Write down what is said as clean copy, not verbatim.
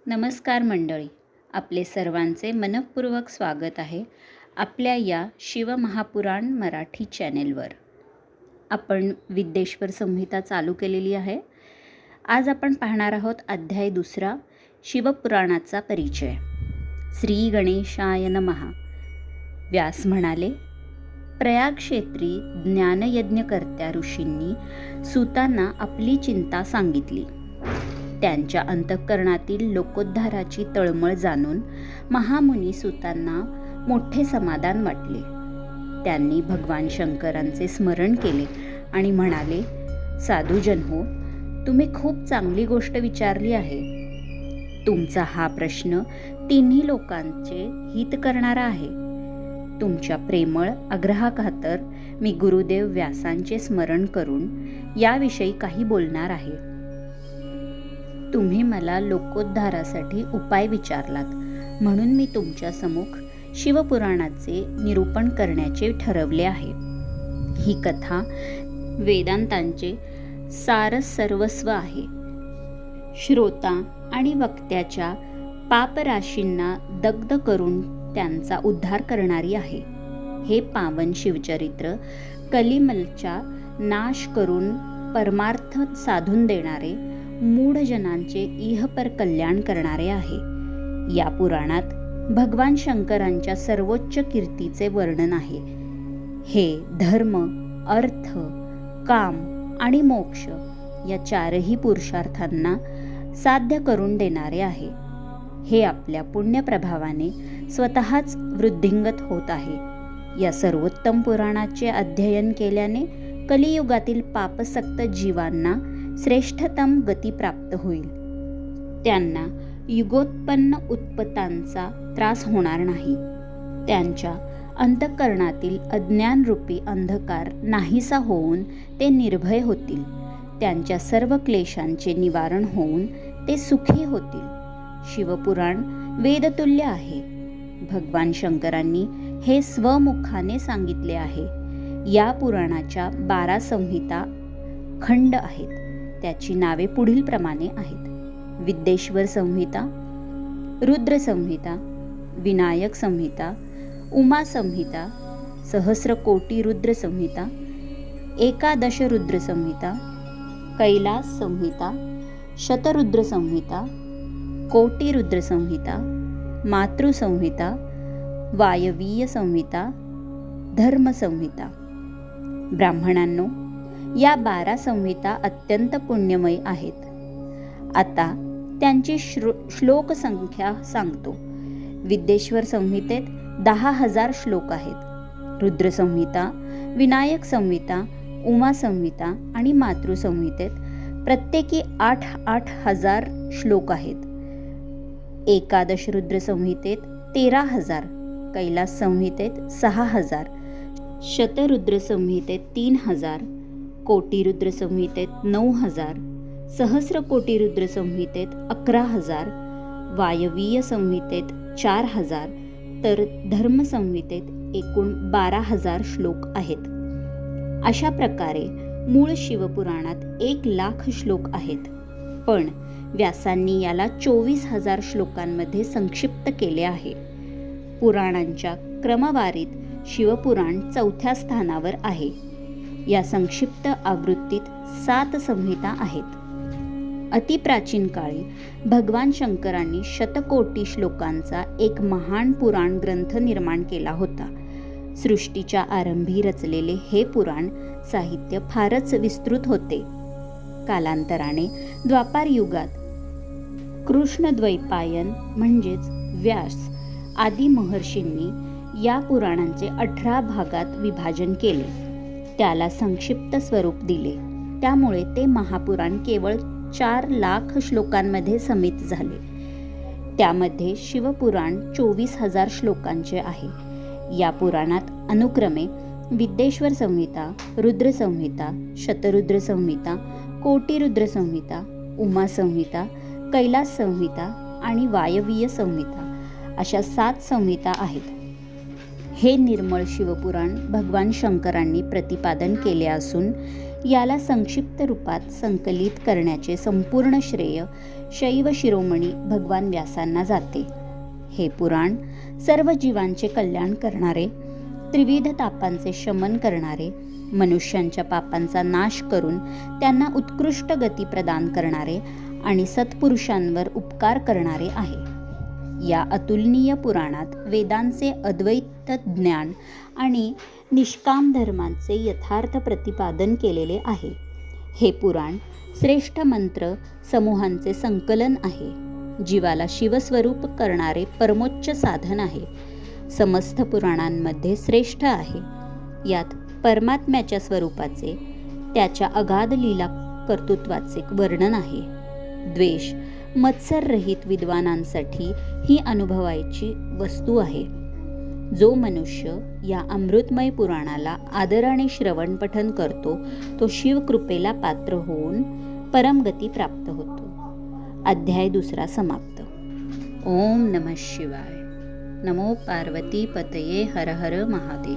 नमस्कार मंडळी, आपले सर्वांचे मनःपूर्वक स्वागत आहे आपल्या या शिवमहापुराण मराठी चॅनेलवर. आपण विद्येश्वर संहिता चालू केलेली आहे. आज आपण पाहणार आहोत अध्याय 2 शिवपुराणाचा परिचय. श्री गणेशाय नमः. व्यास म्हणाले, प्रयाग क्षेत्री ज्ञानयज्ञकर्त्या ऋषींनी सूतांना आपली चिंता सांगितली. त्यांच्या अंतःकरणातील लोकोद्धाराची तळमळ जाणून महामुनी सूतांना मोठे समाधान वाटले. त्यांनी भगवान शंकरांचे स्मरण केले आणि म्हणाले, साधुजन हो, तुम्ही खूप चांगली गोष्ट विचारली आहे. तुमचा हा प्रश्न तिन्ही लोकांचे हित करणारा आहे. तुमच्या प्रेमळ आग्रहाखातर मी गुरुदेव व्यासांचे स्मरण करून याविषयी काही बोलणार आहे. तुम्ही मला लोकोद्धारासाठी उपाय विचारलात, म्हणून मी तुमच्या सम्मुख शिवपुराणाचे निरूपण करण्याचे ठरवले आहे. ही कथा वेदांतांचे सारसर्वस्व आहे. श्रोता आणि वक्त्याच्या पापराशींना दग्ध करून त्यांचा उद्धार करणारी आहे. हे पावन शिवचरित्र कलिमलचा नाश करून परमार्थ साधून देणारे, मूढजनांचे इहपर कल्याण करणारे आहे. या पुराणात भगवान शंकरांच्या सर्वोच्च कीर्तीचे वर्णन आहे. हे धर्म, अर्थ, काम आणि मोक्ष या चारही पुरुषार्थांना साध्य करून देणारे आहे. हे आपल्या पुण्यप्रभावाने स्वतःच वृद्धिंगत होत आहे. या सर्वोत्तम पुराणाचे अध्ययन केल्याने कलियुगातील पापसक्त जीवांना श्रेष्ठतम गती प्राप्त होईल. त्यांना युगोत्पन्न उत्पत्तांचा त्रास होणार नाही. त्यांच्या अंतःकरणातील अज्ञानरूपी अंधकार नाहीसा होऊन ते निर्भय होतील. त्यांच्या सर्व क्लेशांचे निवारण होऊन ते सुखी होतील. शिवपुराण वेदतुल्य आहे. भगवान शंकरांनी हे स्वमुखाने सांगितले आहे. या पुराणाच्या 12 संहिता खंड आहेत. त्याची नावे पुढील प्रमाणे आहेत: विद्येश्वर संहिता, रुद्र संहिता, विनायक संहिता, उमा संहिता, सहस्रकोटी रुद्र संहिता, एकादश रुद्र संहिता, कैलास संहिता, शतरुद्र संहिता, कोटी रुद्र संहिता, मातृसंहिता, वायवीय संहिता, धर्म संहिता. ब्राह्मणांनो, या 12 संहिता अत्यंत पुण्यमय आहेत. आता त्यांची श्लोक संख्या सांगतो. विद्येश्वर संहितेत 10,000 श्लोक आहेत. रुद्र संहिता, विनायक संहिता, उमा संहिता आणि मातृसंहितेत प्रत्येकी 8,000 श्लोक आहेत. एकादश रुद्र संहितेत 13,000, कैलास संहितेत 6,000, शतरुद्र संहितेत 3,000, कोटी रुद्र संहितेत 9,000, सहस्रकोटी रुद्र संहितेत 11,000, वायवीय संहितेत 4,000, तर धर्म संहितेत एकूण 12,000 श्लोक आहेत. अशा प्रकारे मूळ शिवपुराणात 1,00,000 श्लोक आहेत. पण व्यासांनी याला 24,000 श्लोकांमध्ये संक्षिप्त केले आहे. पुराणांच्या क्रमवारीत शिवपुराण 4थ्या स्थानावर आहे. या संक्षिप्त आवृत्तीत 7 संहिता आहेत. अतिप्राचीन काळी भगवान शंकरांनी शतकोटी श्लोकांचा एक महान पुराण ग्रंथ निर्माण केला होता. सृष्टीच्या आरंभी रचलेले हे पुराण साहित्य फारच विस्तृत होते. कालांतराने द्वापार युगात कृष्णद्वैपायन म्हणजेच व्यास आदी महर्षींनी या पुराणांचे 18 भागात विभाजन केले. त्याला संक्षिप्त स्वरूप दिले. त्यामुळे ते महापुराण केवळ 4,00,000 श्लोकांमध्ये समित झाले. त्यामध्ये शिवपुराण 24,000 श्लोकांचे आहे. या पुराणात अनुक्रमे विद्येश्वर संहिता, रुद्र संहिता, शतरुद्र संहिता, कोटी रुद्र संहिता, उमा संहिता, कैलास संहिता आणि वायवीय संहिता अशा 7 संहिता आहेत. हे निर्मळ शिवपुराण भगवान शंकरांनी प्रतिपादन केले असून याला संक्षिप्त रूपात संकलित करण्याचे संपूर्ण श्रेय शैव शिरोमणी भगवान व्यासांना जाते. हे पुराण सर्व जीवांचे कल्याण करणारे, त्रिविध तापांचे शमन करणारे, मनुष्यांच्या पापांचा नाश करून त्यांना उत्कृष्ट गती प्रदान करणारे आणि सत्पुरुषांवर उपकार करणारे आहे. या अतुलनीय पुराणात वेदांचे अद्वैत ज्ञान आणि निष्काम धर्मांचे यथार्थ प्रतिपादन केलेले आहे. हे पुराण श्रेष्ठ मंत्र समूहांचे संकलन आहे. जीवाला शिवस्वरूप करणारे परमोच्च साधन आहे. समस्त पुराणांमध्ये श्रेष्ठ आहे. यात परमात्म्याच्या स्वरूपाचे, त्याच्या अगाध लीला कर्तृत्वाचे वर्णन आहे. द्वेष मत्सररहित विद्वानांसाठी ही अनुभवायची वस्तू आहे. जो मनुष्य या अमृतमय पुराणाला आदराने श्रवण पठन करतो तो शिवकृपेला पात्र होऊन परमगती प्राप्त होतो. अध्याय 2 समाप्त. ओम नमः शिवाय. नमो पार्वती पतये. हर हर महादेव.